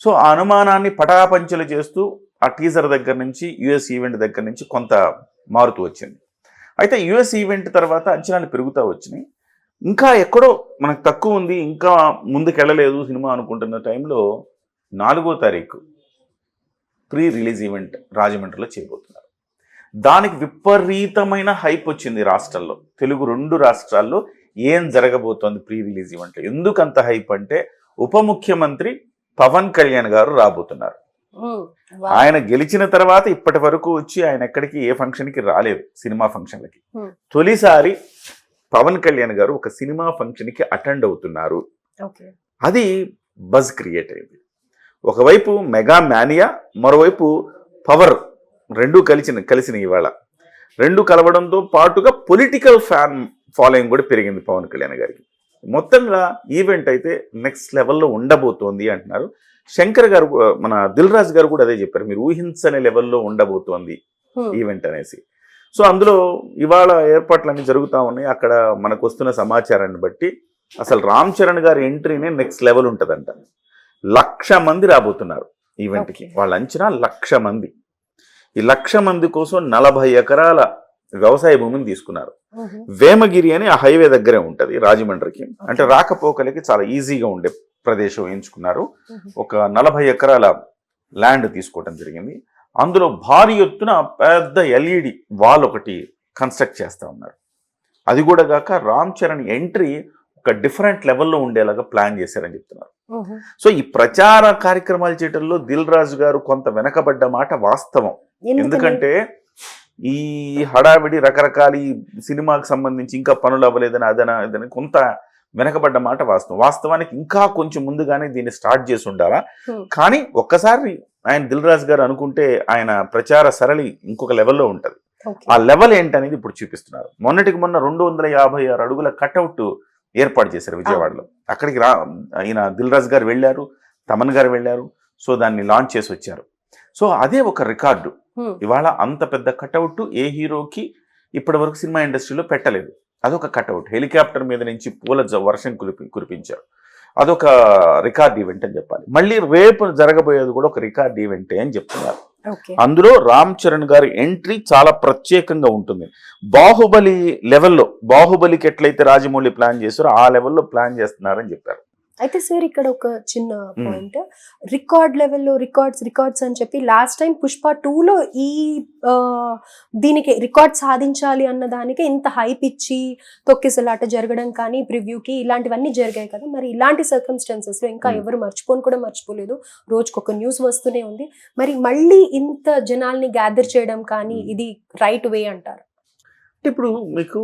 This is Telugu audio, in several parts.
సో ఆ అనుమానాన్ని పటాపంచలు చేస్తూ ఆ టీజర్ దగ్గర నుంచి యుఎస్ ఈవెంట్ దగ్గర నుంచి కొంత మారుతూ వచ్చింది. అయితే యుఎస్ ఈవెంట్ తర్వాత అంచనాలు పెరుగుతూ వచ్చినాయి. ఇంకా ఎక్కడో మనకు తక్కువ ఉంది, ఇంకా ముందుకెళ్ళలేదు సినిమా అనుకుంటున్న టైంలో 4వ తారీఖు ప్రీ రిలీజ్ ఈవెంట్ రాజమండ్రిలో చేయబోతున్నారు. దానికి విపరీతమైన హైప్ వచ్చింది రాష్ట్రాల్లో, తెలుగు 2 రాష్ట్రాల్లో. ఏం జరగబోతోంది ప్రీ రిలీజ్ ఈవెంట్లో, ఎందుకంత హైప్ అంటే ఉప ముఖ్యమంత్రి పవన్ కళ్యాణ్ గారు రాబోతున్నారు. ఆయన గెలిచిన తర్వాత ఇప్పటి వరకు వచ్చి ఆయన ఎక్కడికి ఏ ఫంక్షన్కి రాలేదు, సినిమా ఫంక్షన్లకి. తొలిసారి పవన్ కళ్యాణ్ గారు ఒక సినిమా ఫంక్షన్కి అటెండ్ అవుతున్నారు. అది బజ్ క్రియేట్ అయింది. ఒకవైపు మెగా మ్యానియా, మరోవైపు పవర్, రెండూ కలిసిన ఇవాళ. రెండు కలవడంతో పాటుగా పొలిటికల్ ఫ్యాన్ ఫాలోయింగ్ కూడా పెరిగింది పవన్ కళ్యాణ్ గారికి. మొత్తంగా ఈవెంట్ అయితే నెక్స్ట్ లెవెల్లో ఉండబోతోంది అంటున్నారు. శంకర్ గారు, మన దిల్ రాజు గారు కూడా అదే చెప్పారు, మీరు ఊహించని లెవెల్లో ఉండబోతోంది ఈవెంట్ అనేసి. సో అందులో ఇవాళ ఏర్పాట్లన్నీ జరుగుతూ ఉన్నాయి. అక్కడ మనకు వస్తున్న సమాచారాన్ని బట్టి అసలు రామ్ చరణ్ గారి ఎంట్రీనే నెక్స్ట్ లెవెల్ ఉంటుందంట. 1,00,000 మంది రాబోతున్నారు ఈవెంట్కి. వాళ్ళ అంచనా 1,00,000 మంది. ఈ 1,00,000 మంది కోసం 40 ఎకరాల వ్యవసాయ భూమిని తీసుకున్నారు. వేమగిరి అని ఆ హైవే దగ్గరే ఉంటుంది రాజమండ్రికి. అంటే రాకపోకలకి చాలా ఈజీగా ఉండే ప్రదేశం ఎంచుకున్నారు. ఒక 40 ఎకరాల ల్యాండ్ తీసుకోవడం జరిగింది. అందులో భారీ ఎత్తున పెద్ద ఎల్ఈడి వాల్ ఒకటి కన్స్ట్రక్ట్ చేస్తూ ఉన్నారు. అది కూడా కాక రామ్ చరణ్ ఎంట్రీ ఒక డిఫరెంట్ లెవెల్లో ఉండేలాగా ప్లాన్ చేశారని చెప్తున్నారు. సో ఈ ప్రచార కార్యక్రమాలు చేయడంలో దిల్ రాజు గారు కొంత వెనకబడ్డ మాట వాస్తవం. ఎందుకంటే ఈ హడావిడి రకరకాల సినిమాకి సంబంధించి ఇంకా పనులు అవ్వలేదని అదని కొంత వెనకబడ్డ మాట వాస్తవం. వాస్తవానికి ఇంకా కొంచెం ముందుగానే దీన్ని స్టార్ట్ చేసి ఉండాలా. కానీ ఒక్కసారి ఆయన దిల్ రాజు గారు అనుకుంటే ఆయన ప్రచార సరళి ఇంకొక లెవెల్లో ఉంటుంది. ఆ లెవెల్ ఏంటనేది ఇప్పుడు చూపిస్తున్నారు. మొన్నటికి మొన్న 256 అడుగుల కట్అవుట్ ఏర్పాటు చేశారు విజయవాడలో. అక్కడికి ఆయన దిల్ రాజు గారు వెళ్ళారు, తమన్ గారు వెళ్ళారు. సో దాన్ని లాంచ్ చేసి వచ్చారు. సో అదే ఒక రికార్డు. ఇవాళ అంత పెద్ద కట్అవుట్ ఏ హీరోకి ఇప్పటి వరకు సినిమా ఇండస్ట్రీలో పెట్టలేదు. అదొక కట్అవుట్. హెలికాప్టర్ మీద నుంచి పూల వర్షం కురిపించారు. అదొక రికార్డ్ ఈవెంట్ అని చెప్పాలి. మళ్ళీ రేపు జరగబోయేది కూడా ఒక రికార్డ్ ఈవెంటే అని చెప్తున్నారు. అందులో రామ్ చరణ్ గారి ఎంట్రీ చాలా ప్రత్యేకంగా ఉంటుంది. బాహుబలి లెవెల్లో, బాహుబలికి ఎట్లయితే రాజమౌళి ప్లాన్ చేశారో ఆ లెవెల్లో ప్లాన్ చేస్తున్నారని చెప్పారు. అయితే సార్ ఇక్కడ ఒక చిన్న పాయింట్, రికార్డ్ లెవెల్లో రికార్డ్స్ అని చెప్పి లాస్ట్ టైం పుష్ప 2లో ఈ దీనికి రికార్డ్ సాధించాలి అన్న దానికి ఇంత హైప్ ఇచ్చి తొక్కిసలాట జరగడం కానీ ప్రివ్యూకి ఇలాంటివన్నీ జరిగాయి కదా. మరి ఇలాంటి సర్కమ్స్టాన్సెస్లో ఇంకా ఎవరు మర్చిపోలేదు, రోజుకొక న్యూస్ వస్తూనే ఉంది. మరి మళ్ళీ ఇంత జనాల్ని గ్యాదర్ చేయడం కానీ ఇది రైట్ వే అంటారు? ఇప్పుడు మీకు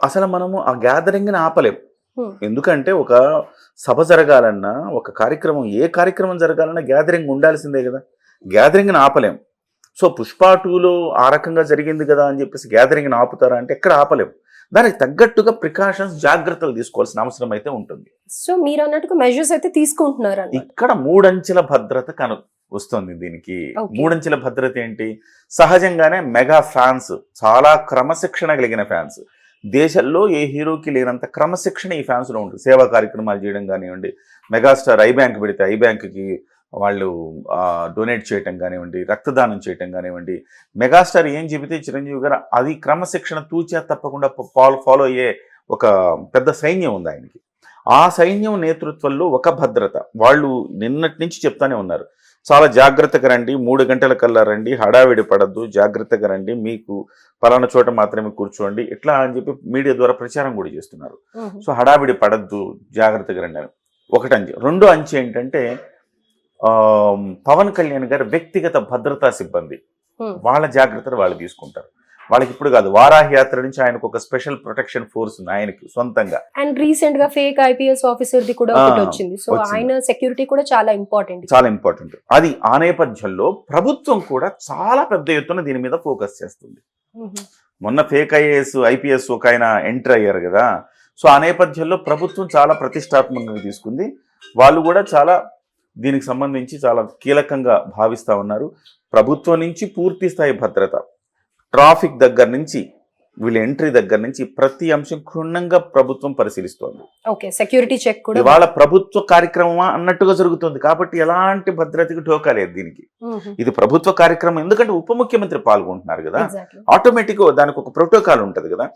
అసలు మనము ఆ గ్యాదరింగ్ని ఆపలేం. ఎందుకంటే ఒక సభ జరగాలన్నా, ఒక కార్యక్రమం, ఏ కార్యక్రమం జరగాలన్నా గ్యాదరింగ్ ఉండాల్సిందే కదా. గ్యాదరింగ్ని ఆపలేం. సో పుష్ప 2లో ఆ రకంగా జరిగింది కదా అని చెప్పేసి గ్యాదరింగ్ని ఆపుతారా అంటే ఎక్కడ ఆపలేం. దానికి తగ్గట్టుగా ప్రికాషన్స్, జాగ్రత్తలు తీసుకోవాల్సిన అవసరం అయితే ఉంటుంది. సో మీరు అన్నట్టుగా మెజర్స్ అయితే తీసుకుంటున్నారు. ఇక్కడ 3 అంచెల భద్రత వస్తుంది దీనికి. 3 అంచెల భద్రత ఏంటి? సహజంగానే మెగా ఫ్యాన్స్, చాలా క్రమశిక్షణ కలిగిన ఫ్యాన్స్. దేశంలో ఏ హీరోకి లేనంత క్రమశిక్షణ ఈ ఫ్యాన్స్లో ఉంటుంది. సేవా కార్యక్రమాలు చేయడం కానివ్వండి, మెగాస్టార్ ఐ బ్యాంక్ పెడితే ఐ బ్యాంక్కి వాళ్ళు డొనేట్ చేయటం కానివ్వండి, రక్తదానం చేయటం కానివ్వండి, మెగాస్టార్ ఏం చెబితే చిరంజీవి గారు అది క్రమశిక్షణ తూచా తప్పకుండా ఫాలో అయ్యే ఒక పెద్ద సైన్యం ఉంది ఆయనకి. ఆ సైన్యం నేతృత్వంలో ఒక భద్రత. వాళ్ళు నిన్నటి నుంచి చెప్తానే ఉన్నారు, చాలా జాగ్రత్తగా రండి, 3 గంటల కల్లా రండి, హడావిడి పడద్దు, జాగ్రత్తగా రండి, మీకు పలానా చోట మాత్రమే కూర్చోండి, ఇట్లా అని చెప్పి మీడియా ద్వారా ప్రచారం కూడా చేస్తున్నారు. సో హడావిడి పడద్దు, జాగ్రత్తగా రండి అని ఒకటి అంచె. రెండో అంచె ఏంటంటే పవన్ కళ్యాణ్ గారి వ్యక్తిగత భద్రతా సిబ్బంది, వాళ్ళ జాగ్రత్తలు వాళ్ళు తీసుకుంటారు. వాళ్ళకి ఇప్పుడు కాదు, వారాహి యాత్ర నుంచి ఆయనకు ఒక స్పెషల్ ప్రొటెక్షన్ ఫోర్స్ ఉంది ఆయనకి సొంతంగా. అండ్ రీసెంట్ గా ఫేక్ ఐపీఎస్ ఆఫీసర్ ది కూడా ఒకటి వచ్చింది. సో ఆయన సెక్యూరిటీ కూడా చాలా ఇంపార్టెంట్. అది ఆ నేపథ్యంలో ప్రభుత్వం కూడా చాలా పెద్ద ఎత్తున దీని మీద ఫోకస్ చేస్తుంది. మొన్న ఫేక్ ఐపీఎస్ ఒక ఆయన ఎంటర్ అయ్యారు కదా. సో ఆ నేపథ్యంలో ప్రభుత్వం చాలా ప్రతిష్టాత్మకంగా తీసుకుంది. వాళ్ళు కూడా చాలా దీనికి సంబంధించి చాలా కీలకంగా భావిస్తూ ఉన్నారు. ప్రభుత్వం నుంచి పూర్తి స్థాయి భద్రత, ట్రాఫిక్ దగ్గర నుంచి వీళ్ళ ఎంట్రీ దగ్గర నుంచి ప్రతి అంశం క్షుణ్ణంగా ప్రభుత్వం పరిశీలిస్తోంది. ఓకే, సెక్యూరిటీ చెక్ కూడా ఇవాళ ప్రభుత్వ కార్యక్రమమా అన్నట్టుగా జరుగుతుంది, కాబట్టి ఎలాంటి భద్రతకి ఢోకా లేదు దీనికి. ఇది ప్రభుత్వ కార్యక్రమం, ఎందుకంటే ఉప ముఖ్యమంత్రి పాల్గొంటున్నారు కదా, ఆటోమేటిక్ దానికి ఒక ప్రోటోకాల్ ఉంటది కదా.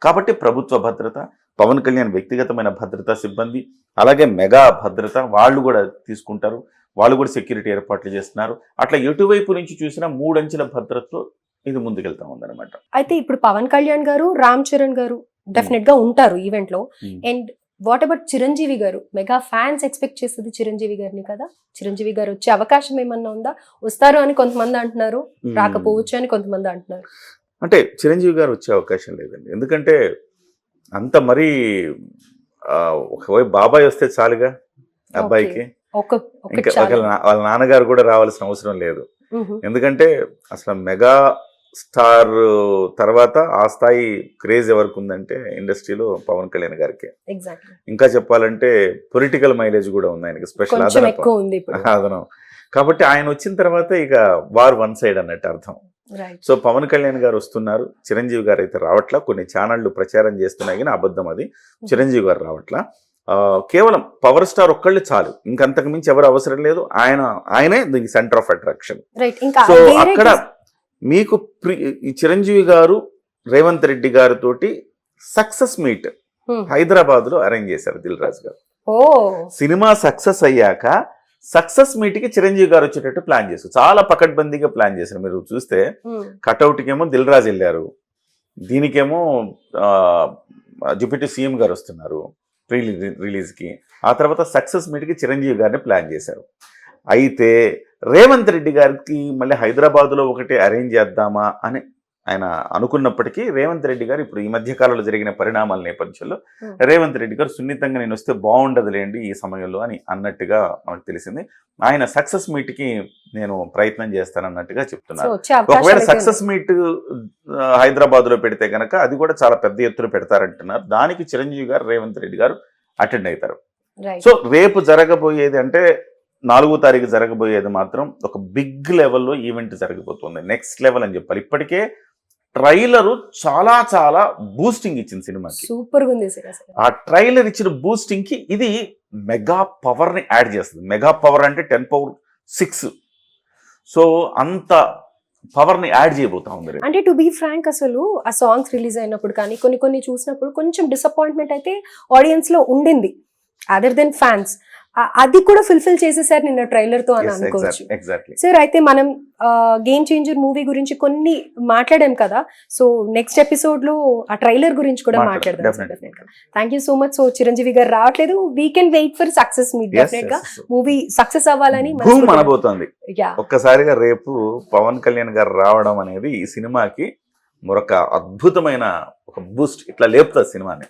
కాబట్టి ప్రభుత్వ భద్రత, పవన్ కళ్యాణ్ వ్యక్తిగతమైన భద్రతా సిబ్బంది, అలాగే మెగా భద్రత వాళ్ళు కూడా తీసుకుంటారు, వాళ్ళు కూడా సెక్యూరిటీ ఏర్పాట్లు చేస్తున్నారు. అట్లా ఎటువైపు నుంచి చూసినా 3 అంచెల భద్రతతో ఇది ముందుకెళ్తా ఉందన్నమాట. అయితే ఇప్పుడు పవన్ కళ్యాణ్ గారు, రామ్ చరణ్ గారు డెఫినెట్ గా ఉంటారు ఈవెంట్ లో. అండ్ వాట్ అబౌట్ చిరంజీవి గారు? మెగా ఫ్యాన్స్ ఎక్స్పెక్ట్ చేస్తుంది చిరంజీవి గారిని కదా. చిరంజీవి గారు వచ్చే అవకాశం ఏమన్నా ఉందా? వస్తారు అని కొంతమంది అంటున్నారు, రాకపోవచ్చు అని కొంతమంది అంటున్నారు. అంటే చిరంజీవి గారు వచ్చే అవకాశం లేదండి, ఎందుకంటే అంత మరీ ఒకవైపు బాబాయ్ వస్తే చాలుగా అబ్బాయికి, ఇంకా వాళ్ళ నాన్నగారు కూడా రావాల్సిన అవసరం లేదు. ఎందుకంటే అసలు మెగా స్టార్ తర్వాత ఆ స్థాయి క్రేజ్ ఎవరికి ఉందంటే ఇండస్ట్రీలో పవన్ కళ్యాణ్ గారికి. ఇంకా చెప్పాలంటే పొలిటికల్ మైలేజ్ కూడా ఉంది ఆయనకి, స్పెషల్ అదనం. కాబట్టి ఆయన వచ్చిన తర్వాత ఇక వార్ వన్ సైడ్ అన్నట్టు అర్థం. సో పవన్ కళ్యాణ్ గారు వస్తున్నారు, చిరంజీవి గారు అయితే రావట్లా. కొన్ని ఛానళ్లు ప్రచారం చేస్తున్నాయి కానీ అబద్ధం అది, చిరంజీవి గారు రావట్లా. కేవలం పవర్ స్టార్ ఒక్కళ్ళు చాలు, ఇంకంతకు మించి ఎవరు అవసరం లేదు. ఆయనే దీనికి సెంటర్ ఆఫ్ అట్రాక్షన్. సో అక్కడ మీకు ఈ చిరంజీవి గారు రేవంత్ రెడ్డి గారితో సక్సెస్ మీట్ హైదరాబాద్ లో అరేంజ్ చేశారు దిల్ రాజు గారు. సినిమా సక్సెస్ అయ్యాక సక్సెస్ మీట్ కి చిరంజీవి గారు వచ్చేటట్టు ప్లాన్ చేశారు, చాలా పకడ్బందీగా ప్లాన్ చేశారు. మీరు చూస్తే కట్అవుట్ కేమో దిల్ రాజు వెళ్ళారు, దీనికేమో డిప్యూటీ సీఎం గారు వస్తున్నారు రిలీజ్ కి. ఆ తర్వాత సక్సెస్ మీట్ కి చిరంజీవి గారిని ప్లాన్ చేశారు. అయితే రేవంత్ రెడ్డి గారికి మళ్ళీ హైదరాబాద్ లో ఒకటి అరేంజ్ చేద్దామా అని ఆయన అనుకున్నప్పటికీ, రేవంత్ రెడ్డి గారు ఇప్పుడు ఈ మధ్య కాలంలో జరిగిన పరిణామాల నేపథ్యంలో రేవంత్ రెడ్డి గారు సున్నితంగా నేను వస్తే బాగుండదులేండి ఈ సమయంలో అని అన్నట్టుగా మనకు తెలిసింది. ఆయన సక్సెస్ మీట్ కి నేను ప్రయత్నం చేస్తానన్నట్టుగా చెప్తున్నారు. ఒకవేళ సక్సెస్ మీట్ హైదరాబాద్ లో పెడితే కనుక అది కూడా చాలా పెద్ద ఎత్తున పెడతారంటున్నారు. దానికి చిరంజీవి గారు, రేవంత్ రెడ్డి గారు అటెండ్ అవుతారు. సో రేపు జరగబోయేది అంటే 4వ తారీఖు జరగబోయేది మాత్రం ఒక బిగ్ లెవెల్లో ఈవెంట్ జరగబోతుంది, నెక్స్ట్ లెవెల్ అని చెప్పాలి. ఇప్పటికే ట్రైలరు చాలా చాలా బూస్టింగ్ ఇచ్చింది సినిమాకి, సూపర్ గా ఉంది. ఆ ట్రైలర్ ఇచ్చిన బూస్టింగ్ కి ఇది మెగా పవర్ ని యాడ్ చేస్తుంది. మెగా పవర్ అంటే 10 పవర్ 6, సో అంత పవర్ ని యాడ్ చేయబోతా ఉంది. అంటే టు బీ ఫ్రాంక్, అసలు ఆ సాంగ్స్ రిలీజ్ అయినప్పుడు కానీ కొన్ని చూసినప్పుడు కొంచెం డిసప్పాయింట్మెంట్ అయితే ఆడియన్స్ లో ఉండింది, అదర్ దెన్ ఫ్యాన్స్. అది కూడా ఫుల్ఫిల్ చేసేసారు నిన్న ట్రైలర్ తో అని అనుకోవచ్చు. సార్, అయితే మనం గేమ్ చేంజర్ మూవీ గురించి కొన్ని మాట్లాడాం కదా, సో నెక్స్ట్ ఎపిసోడ్ లో ఆ ట్రైలర్ గురించి కూడా మాట్లాడదాం. Thank you so much. So Chiranjeevi గారు రావట్లేదు, we can wait for success meet. Definite గా మూవీ సక్సెస్ అవ్వాలని మనబోతోంది. ఒక్కసారిగా రేపు పవన్ కళ్యాణ్ గారు రావడం అనేది ఈ సినిమాకి మరొక అద్భుతమైన ఒక బూస్ట్, ఇట్లా లేపుతుంది సినిమాని.